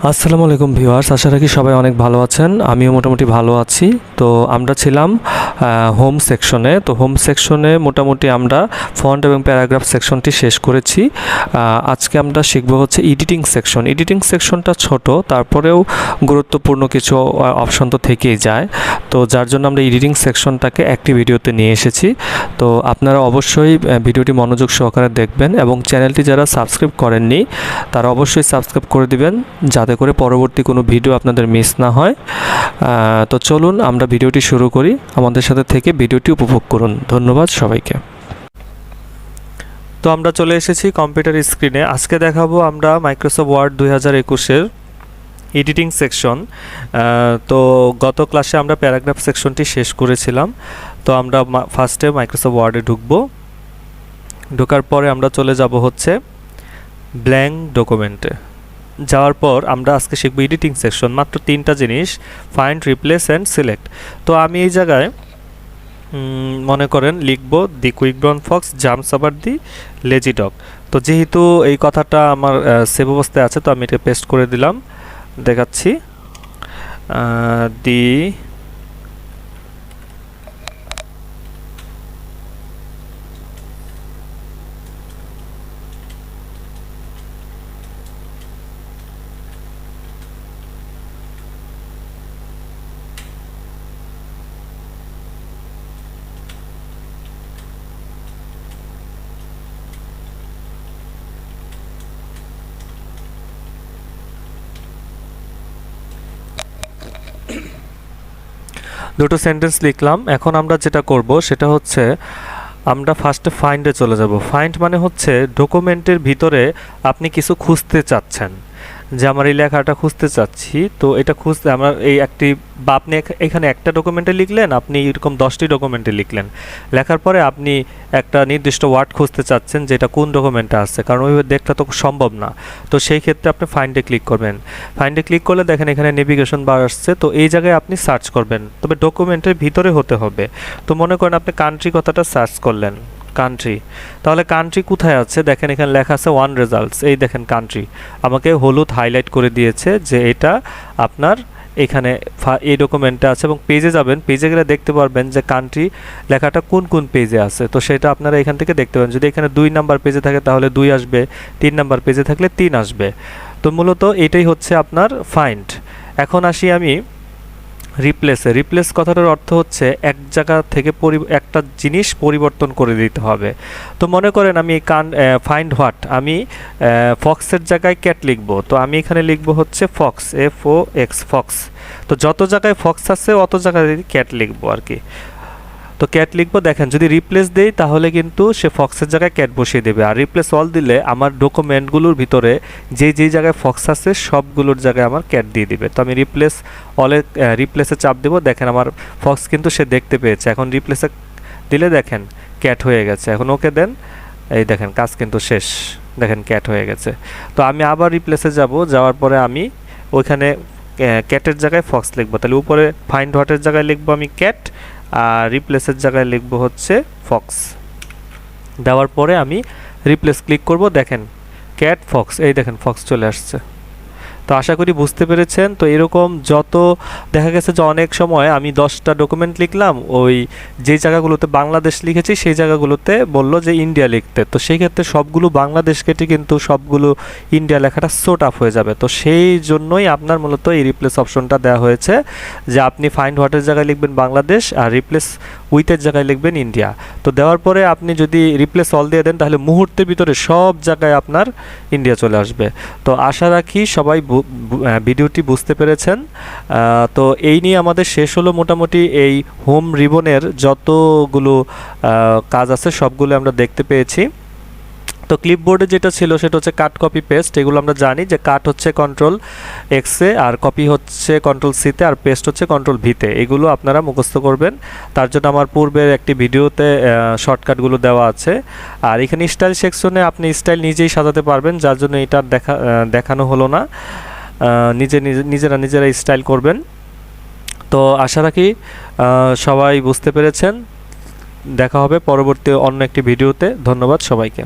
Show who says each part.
Speaker 1: আসসালামু আলাইকুম ভিউয়ার্স, আশা রাখি সবাই অনেক ভালো আছেন। আমিও মোটামুটি ভালো আছি। তো আমরা ছিলাম হোম সেকশনে। তো হোম সেকশনে মোটামুটি আমরা ফন্ট এবং প্যারাগ্রাফ সেকশনটি শেষ করেছি। আজকে আমরা শিখব হচ্ছে এডিটিং সেকশন। এডিটিং সেকশনটা ছোট, তারপরেও গুরুত্বপূর্ণ কিছু অপশন তো থেকেই যায়। তো যার জন্য আমরা এডিটিং সেকশনটাকে একটি ভিডিওতে নিয়ে এসেছি। তো আপনারা অবশ্যই ভিডিওটি মনোযোগ সহকারে দেখবেন এবং চ্যানেলটি যারা সাবস্ক্রাইব করেননি তারা অবশ্যই সাবস্ক্রাইব করে দিবেন, যাতে করে পরবর্তী কোনো ভিডিও আপনাদের মিস না হয়। তো চলুন আমরা ভিডিওটি শুরু করি। আমাদের সাথে থেকে ভিডিওটি উপভোগ করুন। ধন্যবাদ সবাইকে। তো আমরা চলে এসেছি কম্পিউটার স্ক্রিনে। আজকে দেখাবো আমরা মাইক্রোসফট ওয়ার্ড 2021-এর এডিটিং সেকশন। তো গত ক্লাসে আমরা প্যারাগ্রাফ সেকশনটি শেষ করেছিলাম। তো আমরা ফার্স্টে মাইক্রোসফট ওয়ার্ডে ঢোকার পরে আমরা চলে যাব হচ্ছে ব্ল্যাঙ্ক ডকুমেন্টে। যাওয়ার পর আমরা আজকে শিখব এডিটিং সেকশন। মাত্র 3টা জিনিস: ফাইন্ড, রিপ্লেস অ্যান্ড সিলেক্ট। তো আমি এই জায়গায় মনে করেন লিখব the quick brown fox jumps over the lazy dog. তো যেহেতু এই কথাটা আমার সেভ অবস্থায় আছে, তো আমি এটা পেস্ট করে দিলাম। দেখাচ্ছি দি দুটো সেন্টেন্স লিখলাম। এখন আমরা যেটা করব সেটা হচ্ছে আমরা ফার্স্টে ফাইন্ডে চলে যাব। ফাইন্ড মানে হচ্ছে ডকুমেন্টের ভিতরে আপনি কিছু খুঁজতে চাচ্ছেন, যে আমার এই লেখাটা খুঁজতে চাচ্ছি। তো এটা খুঁজতে আমার এই একটি বা আপনি এখানে একটা ডকুমেন্টে লিখলেন, আপনি এরকম 10টি ডকুমেন্টে লিখলেন। লেখার পরে আপনি একটা নির্দিষ্ট ওয়ার্ড খুঁজতে চাচ্ছেন যে এটা কোন ডকুমেন্টে আছে, কারণ ওইভাবে দেখলে তো সম্ভব না। তো সেই ক্ষেত্রে আপনি ফাইন্ডে ক্লিক করবেন। ফাইন্ডে ক্লিক করলে দেখেন এখানে নেভিগেশন বার আসছে। তো এই জায়গায় আপনি সার্চ করবেন, তবে ডকুমেন্টের ভিতরে হতে হবে। তো মনে করেন আপনি কান্ট্রি কথাটা সার্চ করলেন, কান্ট্রি। তাহলে কান্ট্রি কোথায় আছে? দেখেন এখানে লেখা আছে ওয়ান রেজাল্টস। এই দেখেন কান্ট্রি আমাকে হলুদ হাইলাইট করে দিয়েছে যে এটা আপনার এখানে এই ডকুমেন্টে আছে। এবং পেজে যাবেন, পেজে গেলে দেখতে পারবেন যে কান্ট্রি লেখাটা কোন কোন পেজে আছে। তো সেটা আপনারা এখান থেকে দেখতে পাবেন। যদি এখানে 2 নাম্বার পেজে থাকে তাহলে 2 আসবে, 3 নাম্বার পেজে থাকলে 3 আসবে। তো মূলত এটাই হচ্ছে আপনার ফাইন্ড। এখন আসি আমি রিপ্লেসে। রিপ্লেস কথাটার অর্থ হচ্ছে এক জায়গা থেকে একটা জিনিস পরিবর্তন করে দিতে হবে। তো মনে করেন আমি ফাইন্ড হোয়াট, আমি ফক্সের জায়গায় ক্যাট লিখব। তো আমি এখানে লিখব হচ্ছে ফক্স, FOX, ফক্স। তো যত জায়গায় ফক্স আছে অত জায়গায় ক্যাট লিখব আর কি। তো ক্যাট লিখবো। দেখেন যদি রিপ্লেস দেই তাহলে কিন্তু সে ফক্সের জায়গায় ক্যাট বসিয়ে দেবে, আর রিপ্লেস অল দিলে আমার ডকুমেন্টগুলোর ভিতরে যেই জায়গায় ফক্স আছে সবগুলোর জায়গায় আমার ক্যাট দিয়ে দিবে। তো আমি রিপ্লেসে চাপ দেবো। দেখেন আমার ফক্স কিন্তু সে দেখতে পেয়েছে। এখন রিপ্লেসে দিলে দেখেন ক্যাট হয়ে গেছে। এখন ওকে দেন, এই দেখেন কাজ কিন্তু শেষ। দেখেন ক্যাট হয়ে গেছে। তো আমি আবার রিপ্লেসে যাওয়ার পরে আমি ওইখানে ক্যাটের জায়গায় ফক্স লিখবো। তাহলে উপরে ফাইন্ড হোয়াটের জায়গায় লিখবো আমি ক্যাট, আর রিপ্লেসের জায়গায় লিখবো হচ্ছে ফক্স। দেওয়ার পরে আমি রিপ্লেস ক্লিক করব। দেখেন ক্যাট ফক্স, এই দেখেন ফক্স চলে আসছে। তো আশা করি বুঝতে পেরেছেন। তো এরকম যত দেখা গেছে যে অনেক সময় আমি 10টা ডকুমেন্ট লিখলাম, ওই যে জায়গাগুলোতে বাংলাদেশ লিখেছি সেই জায়গাগুলোতে বলল যে ইন্ডিয়া লিখতে। তো সেই ক্ষেত্রে সবগুলো বাংলাদেশ কেটে কিন্তু সবগুলো ইন্ডিয়া লেখাটা সো টাফ হয়ে যাবে। তো সেই জন্যই আপনার মূলত এই রিপ্লেস অপশনটা দেওয়া হয়েছে, যে আপনি ফাইন্ড হোয়াটের জায়গায় লিখবেন বাংলাদেশ আর রিপ্লেস উইথের জায়গায় লিখবেন ইন্ডিয়া। তো দেওয়ার পরে আপনি যদি রিপ্লেস অল দিয়ে দেন তাহলে মুহূর্তের ভিতরে সব জায়গায় আপনার ইন্ডিয়া চলে আসবে। তো আশা রাখি সবাই ভিডিওটি বুঝতে পেরেছেন। তো এই নিয়ে আমাদের শেষ হলো মোটামুটি এই হোম রিবনের যতগুলো কাজ আছে সবগুলো আমরা দেখতে পেয়েছি। তো ক্লিপবোর্ডে যেটা ছিল সেটা হচ্ছে কাট, কপি, পেস্ট। এগুলো আমরা জানি যে কাট হচ্ছে Ctrl+X এ, আর কপি হচ্ছে Ctrl+C তে, আর পেস্ট হচ্ছে Ctrl+V তে। এগুলো আপনারা মুখস্থ করবেন। তার জন্য আমার পূর্বের একটি ভিডিওতে শর্টকাটগুলো দেওয়া আছে। আর এখানে স্টাইল সেকশনে আপনি স্টাইল নিজেই সাজাতে পারবেন, যার জন্য এটা দেখানো হলো না। নিজেরা স্টাইল করবেন। তো আশা রাখি সবাই বুঝতে পেরেছেন। দেখা হবে পরবর্তী অন্য একটি ভিডিওতে। ধন্যবাদ সবাইকে।